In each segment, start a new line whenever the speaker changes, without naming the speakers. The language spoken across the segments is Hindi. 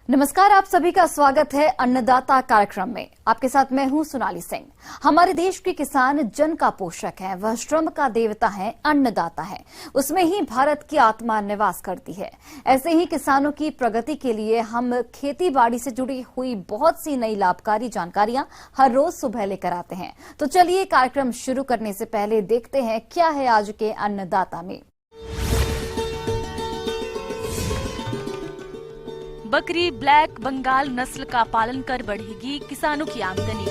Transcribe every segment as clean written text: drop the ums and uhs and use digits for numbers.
नमस्कार, आप सभी का स्वागत है अन्नदाता कार्यक्रम में। आपके साथ मैं हूं सोनाली सिंह। हमारे देश के किसान जन का पोषक है, वह श्रम का देवता है, अन्नदाता है। उसमें ही भारत की आत्मा निवास करती है। ऐसे ही किसानों की प्रगति के लिए हम खेती बाड़ी से जुड़ी हुई बहुत सी नई लाभकारी जानकारियां हर रोज सुबह लेकर आते हैं। तो चलिए कार्यक्रम शुरू करने से पहले देखते हैं क्या है आज के अन्नदाता में।
बकरी ब्लैक बंगाल नस्ल का पालन कर बढ़ेगी किसानों की आमदनी।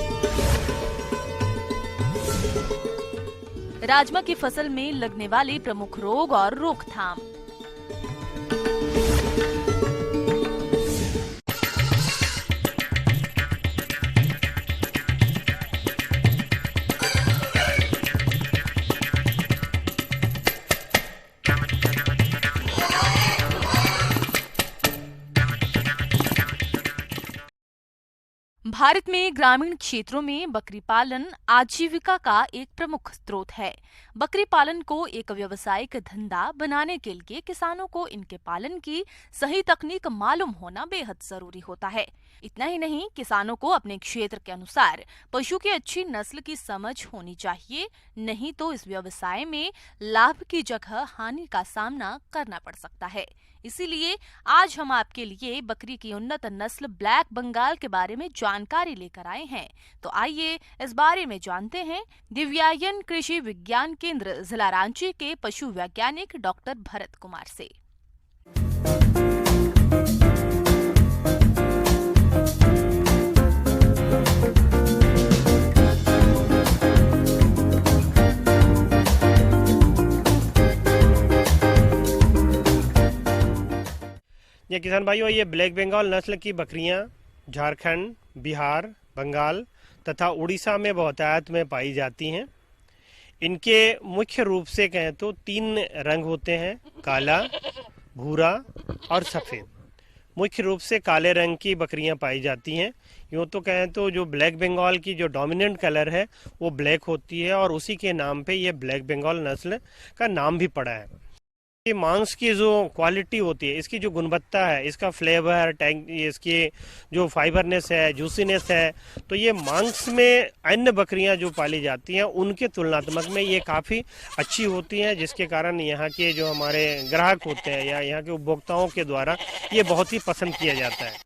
राजमा की फसल में लगने वाले प्रमुख रोग और रोकथाम। भारत में ग्रामीण क्षेत्रों में बकरी पालन आजीविका का एक प्रमुख स्रोत है। बकरी पालन को एक व्यावसायिक धंधा बनाने के लिए किसानों को इनके पालन की सही तकनीक मालूम होना बेहद जरूरी होता है। इतना ही नहीं, किसानों को अपने क्षेत्र के अनुसार पशु की अच्छी नस्ल की समझ होनी चाहिए, नहीं तो इस व्यवसाय में लाभ की जगह हानि का सामना करना पड़ सकता है। इसीलिए आज हम आपके लिए बकरी की उन्नत नस्ल ब्लैक बंगाल के बारे में जानकारी लेकर आए हैं। तो आइए इस बारे में जानते हैं दिव्यायन कृषि विज्ञान केंद्र जिला रांची के पशु वैज्ञानिक डॉक्टर भरत कुमार से।
ये किसान भाइयों, ये ब्लैक बंगाल नस्ल की बकरियां झारखंड, बिहार, बंगाल तथा उड़ीसा में बहुतायत में पाई जाती हैं। इनके मुख्य रूप से कहें तो 3 रंग होते हैं, काला, भूरा और सफ़ेद। मुख्य रूप से काले रंग की बकरियां पाई जाती हैं। यूँ तो कहें तो जो ब्लैक बंगाल की जो डोमिनेंट कलर है वो ब्लैक होती है और उसी के नाम पे ये ब्लैक बंगाल नस्ल का नाम भी पड़ा है। ये मांस की जो क्वालिटी होती है, इसकी जो गुणवत्ता है, इसका फ्लेवर, टैंग, इसकी जो फाइबरनेस है, जूसीनेस है, तो ये मांस में अन्य बकरियां जो पाली जाती हैं उनके तुलनात्मक में ये काफ़ी अच्छी होती हैं, जिसके कारण यहाँ के जो हमारे ग्राहक होते हैं या यहाँ के उपभोक्ताओं के द्वारा ये बहुत ही पसंद किया जाता है।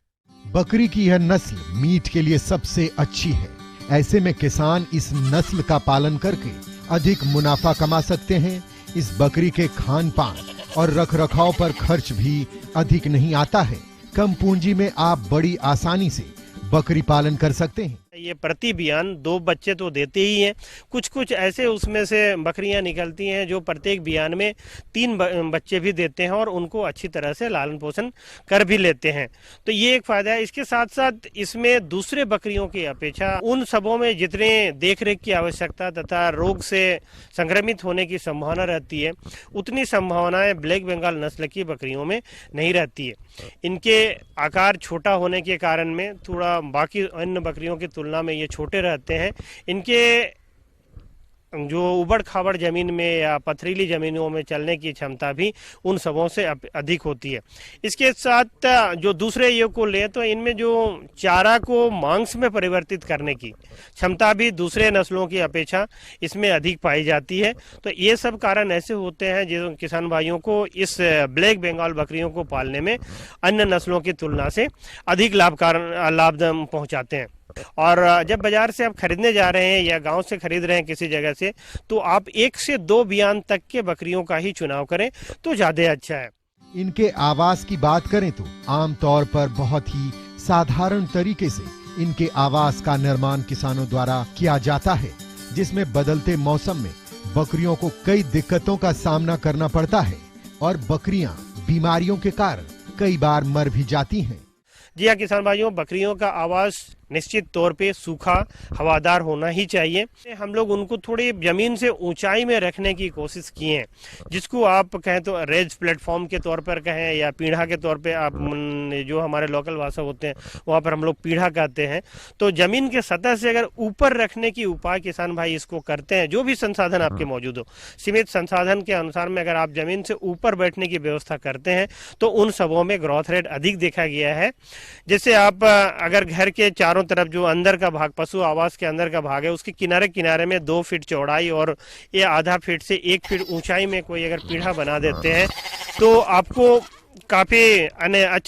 बकरी की यह नस्ल मीट के लिए सबसे अच्छी है। ऐसे में किसान इस नस्ल का पालन करके अधिक मुनाफा कमा सकते हैं। इस बकरी के खान पान और रखरखाव पर खर्च भी अधिक नहीं आता है। कम पूंजी में आप बड़ी आसानी से बकरी पालन कर सकते हैं।
ये प्रति बियान 2 बच्चे तो देते ही हैं। कुछ कुछ ऐसे उसमें से बकरियां निकलती हैं जो प्रत्येक बियान में 3 बच्चे भी देते हैं और उनको अच्छी तरह से लालन पोषण कर भी लेते हैं। तो ये एक फायदा है। इसके साथ साथ इसमें दूसरे बकरियों की अपेक्षा उन सबों में जितने देखरेख की आवश्यकता तथा रोग से संक्रमित होने की संभावना रहती है, उतनी संभावनाएं ब्लैक बंगाल नस्ल की बकरियों में नहीं रहती है। इनके आकार छोटा होने के कारण में थोड़ा बाकी अन्य बकरियों की तुलना में ये छोटे रहते हैं। इनके जो उबड़ खाबड़ जमीन में या पथरीली जमीनों में चलने की क्षमता भी उन सबों से अधिक होती है। इसके साथ जो दूसरे योग को ले तो इनमें जो चारा को मांस में परिवर्तित करने की क्षमता भी दूसरे नस्लों की अपेक्षा इसमें अधिक पाई जाती है। तो ये सब कारण ऐसे होते हैं जो किसान भाइयों को इस ब्लैक बंगाल बकरियों को पालने में अन्य नस्लों की तुलना से अधिक लाभ पहुंचाते हैं। और जब बाजार से आप खरीदने जा रहे हैं या गांव से खरीद रहे हैं किसी जगह से, तो आप 1 से 2 बियान तक के बकरियों का ही चुनाव करें तो ज्यादा अच्छा है।
इनके आवास की बात करें तो आमतौर पर बहुत ही साधारण तरीके से इनके आवास का निर्माण किसानों द्वारा किया जाता है, जिसमें बदलते मौसम में बकरियों को कई दिक्कतों का सामना करना पड़ता है और बकरियां बीमारियों के कारण कई बार मर भी जाती हैं।
जी हाँ किसान भाइयों, बकरियों का आवास निश्चित तौर पे सूखा हवादार होना ही चाहिए। हम लोग उनको थोड़ी जमीन से ऊंचाई में रखने की कोशिश किए हैं, जिसको आप कहें तो रेज प्लेटफॉर्म के तौर पर कहें या पीढ़ा के तौर पे आप जो हमारे लोकल भाषा होते हैं वहाँ पर हम लोग पीढ़ा कहते हैं। तो जमीन के सतह से अगर ऊपर रखने की उपाय किसान भाई इसको करते हैं, जो भी संसाधन आपके मौजूद हो, सीमित संसाधन के अनुसार में अगर आप जमीन से ऊपर बैठने की व्यवस्था करते हैं तो उन सबों में ग्रोथ रेट अधिक देखा गया है। जैसे आप अगर घर के चारों तरफ जो अंदर का भाग, पशु आवास के अंदर का भाग है, उसके किनारे किनारे में 2 फीट चौड़ाई और ये आधा फीट से 1 फीट ऊंचाई में कोई अगर पीढ़ा बना देते हैं तो आपको काफी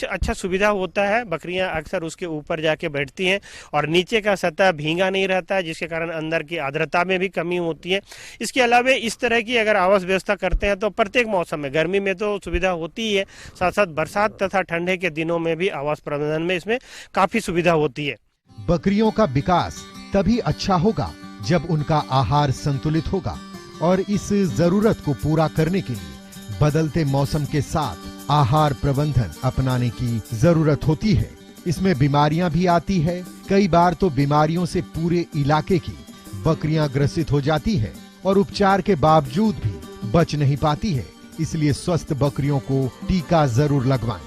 अच्छा सुविधा होता है। बकरियां अक्सर उसके ऊपर जाके बैठती हैं और नीचे का सतह भींगा नहीं रहता है, जिसके कारण अंदर की आर्द्रता में भी कमी होती है। इसके अलावा इस तरह की अगर आवास व्यवस्था करते हैं तो प्रत्येक मौसम में, गर्मी में तो सुविधा होती ही है, साथ साथ बरसात तथा ठंडे के दिनों में भी आवास प्रबंधन में इसमें काफी सुविधा होती है।
बकरियों का विकास तभी अच्छा होगा जब उनका आहार संतुलित होगा और इस जरूरत को पूरा करने के लिए बदलते मौसम के साथ आहार प्रबंधन अपनाने की जरूरत होती है। इसमें बीमारियां भी आती है। कई बार तो बीमारियों से पूरे इलाके की बकरियां ग्रसित हो जाती है और उपचार के बावजूद भी बच नहीं पाती है। इसलिए स्वस्थ बकरियों को टीका जरूर लगवाएं।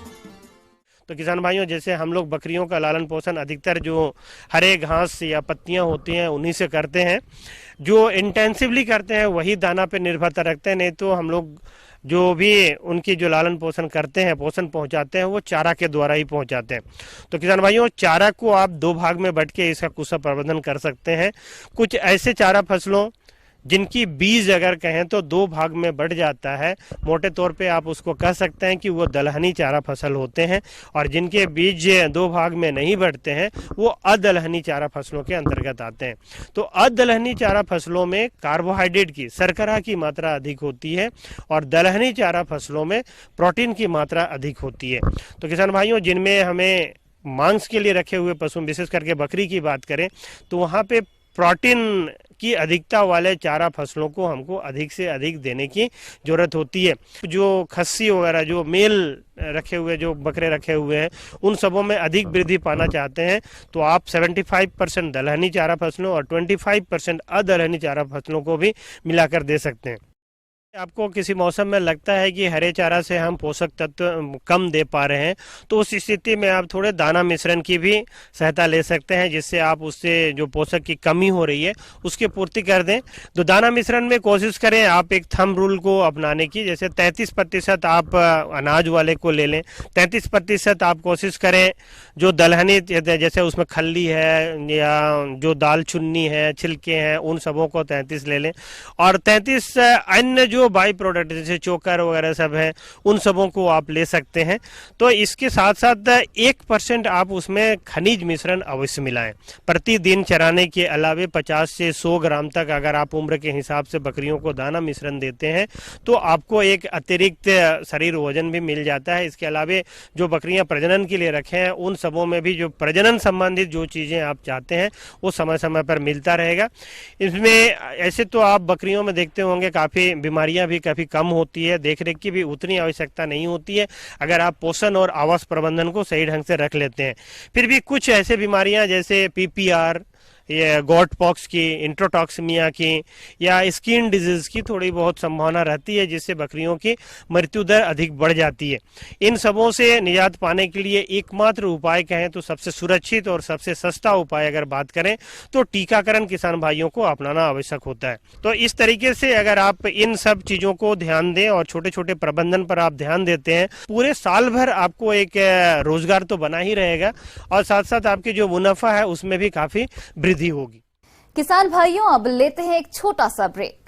तो किसान भाइयों, जैसे हम लोग बकरियों का लालन पोषण अधिकतर जो हरे घास या पत्तियां होती हैं उन्हीं से करते हैं। जो इंटेंसिवली करते हैं वही दाना पे निर्भरता रखते हैं, नहीं तो हम लोग जो भी उनकी जो लालन पोषण करते हैं, पोषण पहुंचाते हैं, वो चारा के द्वारा ही पहुंचाते हैं। तो किसान भाइयों, चारा को आप 2 भाग में बांट के इसका कुशल प्रबंधन कर सकते हैं। कुछ ऐसे चारा फसलों जिनकी बीज अगर कहें तो 2 भाग में बढ़ जाता है, मोटे तौर पे आप उसको कह सकते हैं कि वो दलहनी चारा फसल होते हैं। और जिनके बीज 2 भाग में नहीं बढ़ते हैं वो अदलहनी चारा फसलों के अंतर्गत आते हैं। तो अदलहनी चारा फसलों में कार्बोहाइड्रेट की, शर्करा की मात्रा अधिक होती है और दलहनी चारा फसलों में प्रोटीन की मात्रा अधिक होती है। तो किसान भाइयों, जिनमें हमें मांस के लिए रखे हुए पशु, विशेष करके बकरी की बात करें तो वहाँ पे प्रोटीन की अधिकता वाले चारा फसलों को हमको अधिक से अधिक देने की जरूरत होती है। जो खस्सी वगैरह, जो मेल रखे हुए, जो बकरे रखे हुए हैं, उन सबों में अधिक वृद्धि पाना चाहते हैं तो आप 75% दलहनी चारा फसलों और 25% अदलहनी चारा फसलों को भी मिलाकर दे सकते हैं। आपको किसी मौसम में लगता है कि हरे चारा से हम पोषक तत्व कम दे पा रहे हैं तो उस स्थिति में आप थोड़े दाना मिश्रण की भी सहायता ले सकते हैं, जिससे आप उससे जो पोषक की कमी हो रही है उसकी पूर्ति कर दें। तो दाना मिश्रण में कोशिश करें आप एक थंब रूल को अपनाने की, जैसे 33% आप अनाज वाले को ले लें, 33% आप कोशिश करें जो दलहनी, जैसे उसमें खल्ली है या जो दाल चुन्नी है, छिलके हैं, उन सबों को 33 ले लें और 33 अन्य जो बाई प्रोडक्ट जैसे चोकर वगैरह सब है उन सबों को आप ले सकते हैं। तो इसके साथ साथ 1% आप उसमें खनिज मिश्रण अवश्य मिलाएं। प्रतिदिन चराने के अलावे 50 से 100 ग्राम तक अगर आप उम्र के हिसाब से बकरियों को दाना मिश्रण देते हैं तो आपको एक अतिरिक्त शरीर वजन भी मिल जाता है। इसके अलावे जो बकरियां प्रजनन के लिए रखे हैं उन सबों में भी जो प्रजनन संबंधित जो चीजें आप चाहते हैं वो समय समय पर मिलता रहेगा। इसमें ऐसे तो आप बकरियों में देखते होंगे काफी बीमारियां भी काफी कम होती है, देखरेख की भी उतनी आवश्यकता नहीं होती है अगर आप पोषण और आवास प्रबंधन को सही ढंग से रख लेते हैं। फिर भी कुछ ऐसे बीमारियां जैसे पीपीआर, ये गॉट पॉक्स की, इंट्रोटॉक्सिमिया की या स्किन डिजीज की थोड़ी बहुत संभावना रहती है, जिससे बकरियों की मृत्यु दर अधिक बढ़ जाती है। इन सबों से निजात पाने के लिए एकमात्र उपाय कहें तो सबसे सुरक्षित और सबसे सस्ता उपाय अगर बात करें तो टीकाकरण किसान भाइयों को अपनाना आवश्यक होता है। तो इस तरीके से अगर आप इन सब चीजों को ध्यान दें और छोटे छोटे प्रबंधन पर आप ध्यान देते हैं, पूरे साल भर आपको एक रोजगार तो बना ही रहेगा और साथ साथ आपकी जो मुनाफा है उसमें भी काफी वृद्धि होगी।
किसान भाइयों, अब लेते हैं एक छोटा सा ब्रेक।